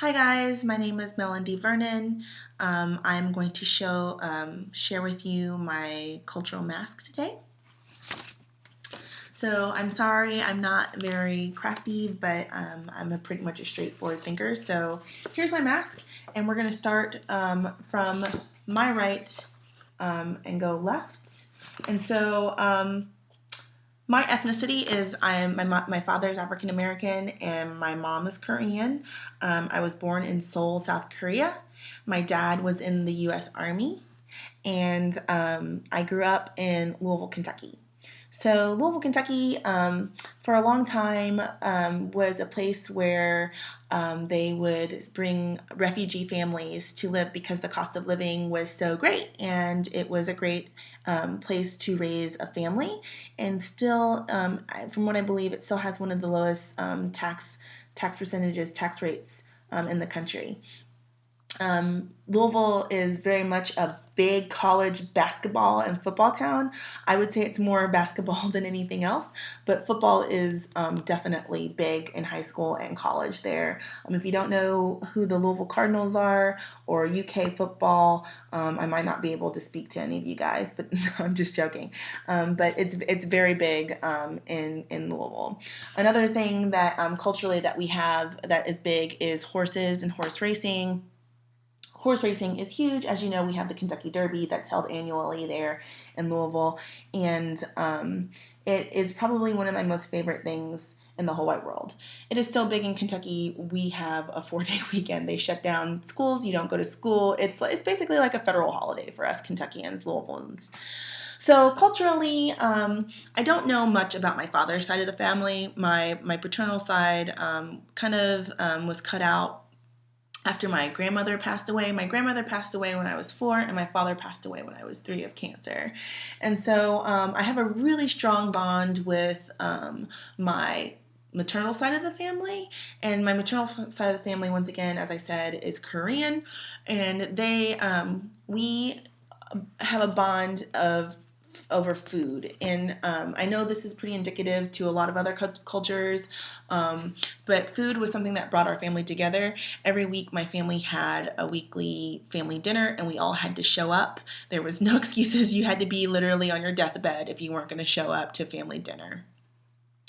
Hi guys, my name is Melanie Vernon. I'm going to share with you my cultural mask today. So I'm sorry I'm not very crafty, but I'm pretty much a straightforward thinker. So here's my mask, and we're going to start from my right and go left. And so my ethnicity is my father is African American and my mom is Korean. I was born in Seoul, South Korea. My dad was in the U.S. Army, and I grew up in Louisville, Kentucky. So Louisville, Kentucky, for a long time was a place where they would bring refugee families to live because the cost of living was so great, and it was a great place to raise a family. And still, from what I believe, it still has one of the lowest tax rates in the country. Louisville is very much a big college basketball and football town. I would say it's more basketball than anything else, but football is definitely big in high school and college there. If you don't know who the Louisville Cardinals are or UK football, I might not be able to speak to any of you guys, but I'm just joking. But it's very big in Louisville. Another thing that culturally that we have that is big is horses and horse racing. Horse racing is huge. As you know, we have the Kentucky Derby that's held annually there in Louisville, and it is probably one of my most favorite things in the whole wide world. It is so big in Kentucky. We have a 4-day weekend. They shut down schools. You don't go to school. It's basically like a federal holiday for us Kentuckians, Louisvilleans. So culturally, I don't know much about my father's side of the family. My paternal side was cut out after my grandmother passed away. My grandmother passed away when I was 4, and my father passed away when I was 3 of cancer. And so I have a really strong bond with my maternal side of the family. And my maternal side of the family, once again, as I said, is Korean. And we have a bond of over food. And I know this is pretty indicative to a lot of other cultures, but food was something that brought our family together. Every week, my family had a weekly family dinner, and we all had to show up. There was no excuses. You had to be literally on your deathbed if you weren't going to show up to family dinner.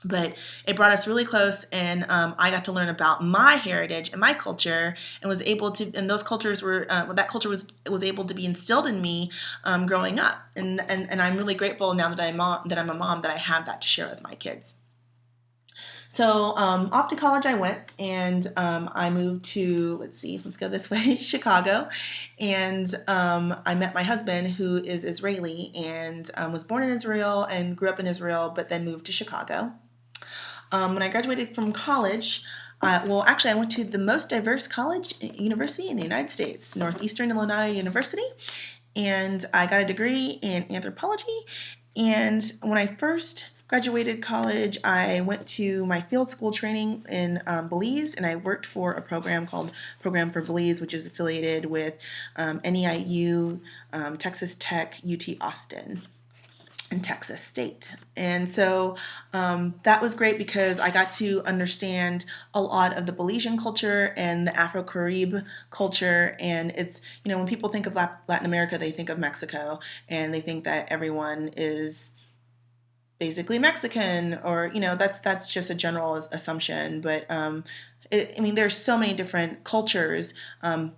But it brought us really close, and I got to learn about my heritage and my culture, and was able to. And those cultures were that culture was able to be instilled in me growing up, and I'm really grateful now that I'm a mom that I have that to share with my kids. So off to college I went, and I moved to, let's go this way, Chicago. And I met my husband, who is Israeli, and was born in Israel and grew up in Israel, but then moved to Chicago. When I graduated from college, actually, I went to the most diverse university in the United States, Northeastern Illinois University, and I got a degree in anthropology. And when I first graduated college, I went to my field school training in Belize, and I worked for a program called Program for Belize, which is affiliated with NEIU, Texas Tech, UT Austin, in Texas State. And so that was great because I got to understand a lot of the Belizean culture and the Afro-Carib culture. And it's, when people think of Latin America, they think of Mexico, and they think that everyone is basically Mexican, or, that's just a general assumption. But there's so many different cultures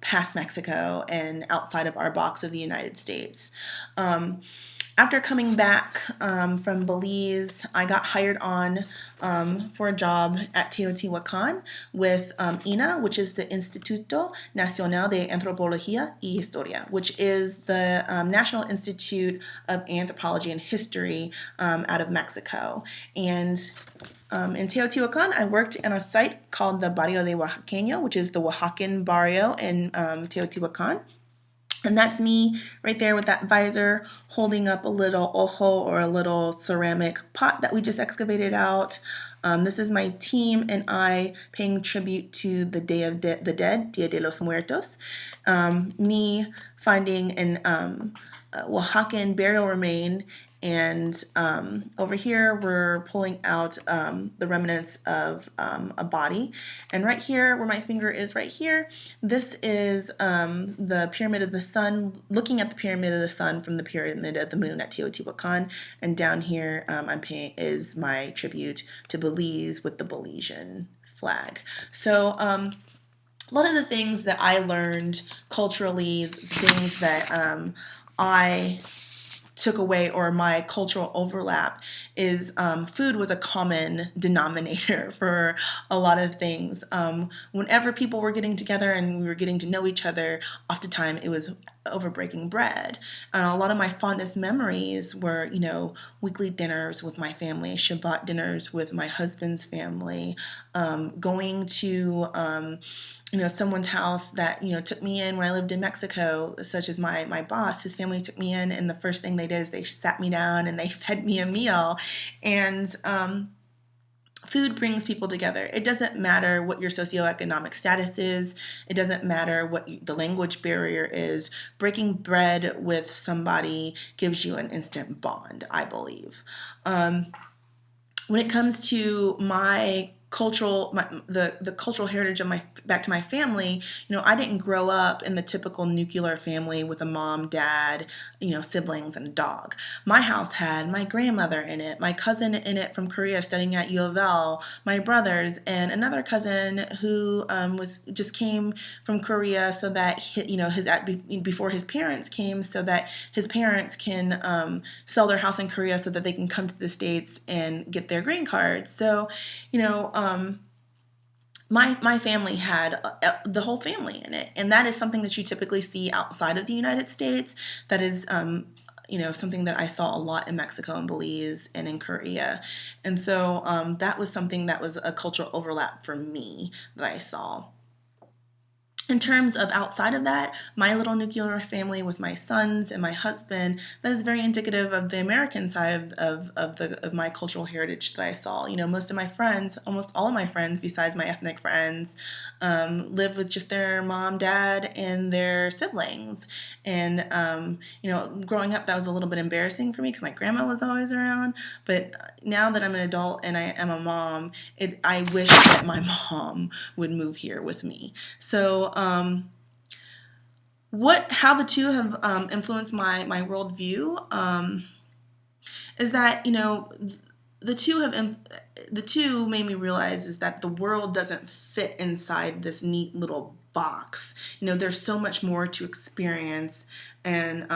past Mexico and outside of our box of the United States. After coming back from Belize, I got hired on for a job at Teotihuacan with INA, which is the Instituto Nacional de Antropología y Historia, which is the National Institute of Anthropology and History out of Mexico. And in Teotihuacan, I worked in a site called the Barrio de Oaxaqueño, which is the Oaxacan barrio in Teotihuacan. And that's me right there with that visor holding up a little ojo, or a little ceramic pot that we just excavated out. This is my team and I paying tribute to the Day of the Dead, Dia de los Muertos. Me finding an Oaxacan burial remain And over here, we're pulling out the remnants of a body. And right here, where my finger is right here, this is the Pyramid of the Sun, looking at the Pyramid of the Sun from the Pyramid of the Moon at Teotihuacan. And down here is my tribute to Belize with the Belizean flag. So a lot of the things that I learned culturally, things that I took away, or my cultural overlap, is food was a common denominator for a lot of things. Whenever people were getting together and we were getting to know each other, oftentimes it was over breaking bread. A lot of my fondest memories were, weekly dinners with my family, Shabbat dinners with my husband's family, going to someone's house that, took me in when I lived in Mexico, such as my boss. His family took me in, and the first thing they did is they sat me down and they fed me a meal. And food brings people together. It doesn't matter what your socioeconomic status is. It doesn't matter what the language barrier is. Breaking bread with somebody gives you an instant bond, I believe. When it comes to my the cultural heritage of back to my family, I didn't grow up in the typical nuclear family with a mom, dad, siblings, and a dog. My house had my grandmother in it, my cousin in it from Korea studying at U of L, my brothers, and another cousin who came from Korea so that before his parents came, so that his parents can sell their house in Korea so that they can come to the States and get their green cards. So, my family had the whole family in it, and that is something that you typically see outside of the United States. That is, something that I saw a lot in Mexico and Belize and in Korea, and so that was something that was a cultural overlap for me that I saw. In terms of outside of that, my little nuclear family with my sons and my husband, that is very indicative of the American side of my cultural heritage that I saw. Most of my friends, almost all of my friends besides my ethnic friends, live with just their mom, dad, and their siblings. And, growing up, that was a little bit embarrassing for me because my grandma was always around. But now that I'm an adult and I am a mom, I wish that my mom would move here with me. So, how the two have influenced my worldview is that the two made me realize is that the world doesn't fit inside this neat little box. There's so much more to experience, and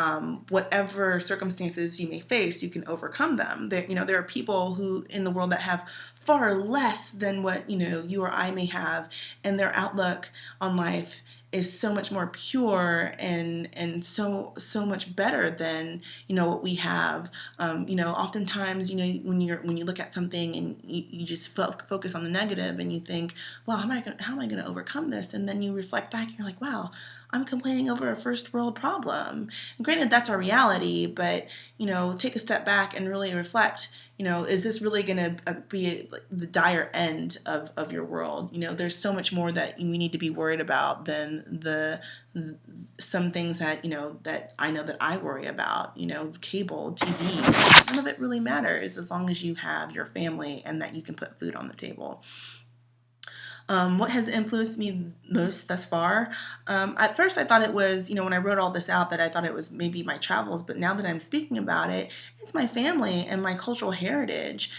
whatever circumstances you may face, you can overcome them. There are people who in the world that have far less than what you or I may have, and their outlook on life is so much more pure and so much better than what we have. Oftentimes when you look at something and you just focus on the negative and you think, well, how am I going to overcome this? And then you reflect back and you're like, wow, I'm complaining over a first world problem. And granted, that's our reality, but take a step back and really reflect. Is this really going to be the dire end of your world? There's so much more that we need to be worried about than some things that that I know that I worry about. Cable, TV, none of it really matters as long as you have your family and that you can put food on the table. What has influenced me most thus far? At first, I thought it was, when I wrote all this out, that I thought it was maybe my travels. But now that I'm speaking about it, it's my family and my cultural heritage.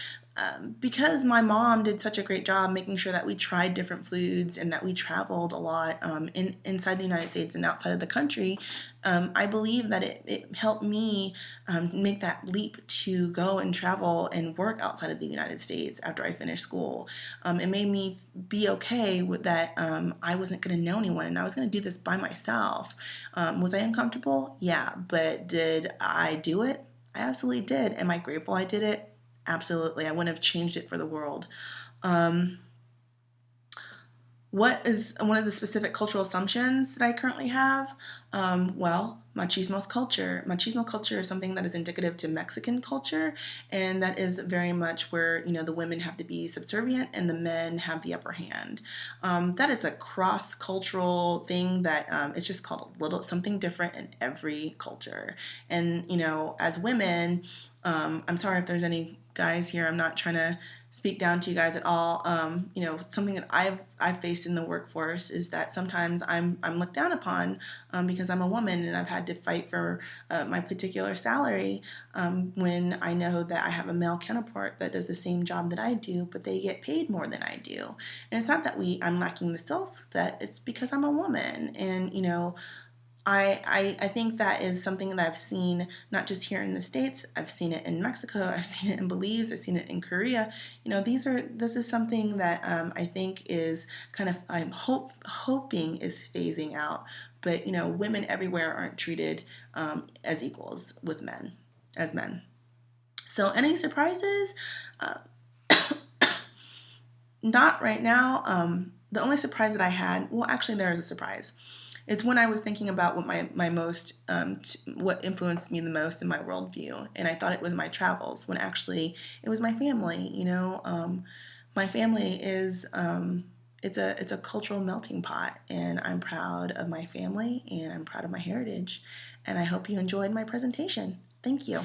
Because my mom did such a great job making sure that we tried different foods and that we traveled a lot inside the United States and outside of the country, I believe that it helped me make that leap to go and travel and work outside of the United States after I finished school. It made me be okay with that. I wasn't going to know anyone and I was going to do this by myself. Was I uncomfortable? Yeah, but did I do it? I absolutely did. Am I grateful I did it? Absolutely. I wouldn't have changed it for the world. What is one of the specific cultural assumptions that I currently have? Well, Machismo culture is something that is indicative to Mexican culture, and that is very much where the women have to be subservient and the men have the upper hand. That is a cross-cultural thing that it's just called a little something different in every culture. And as women, I'm sorry if there's any guys here. I'm not trying to speak down to you guys at all. Something that I've faced in the workforce is that sometimes I'm looked down upon because I'm a woman and I've had to fight for my particular salary when I know that I have a male counterpart that does the same job that I do, but they get paid more than I do. And it's not that I'm lacking the skill set; it's because I'm a woman, and I think that is something that I've seen not just here in the States. I've seen it in Mexico. I've seen it in Belize. I've seen it in Korea. This is something that I think is kind of hoping is phasing out. But women everywhere aren't treated as equals with men as men. So any surprises? Uh, Not right now. The only surprise that I had, well, actually, there is a surprise. It's when I was thinking about what what influenced me the most in my worldview, and I thought it was my travels, when actually it was my family. My family is it's a cultural melting pot, and I'm proud of my family, and I'm proud of my heritage, and I hope you enjoyed my presentation. Thank you.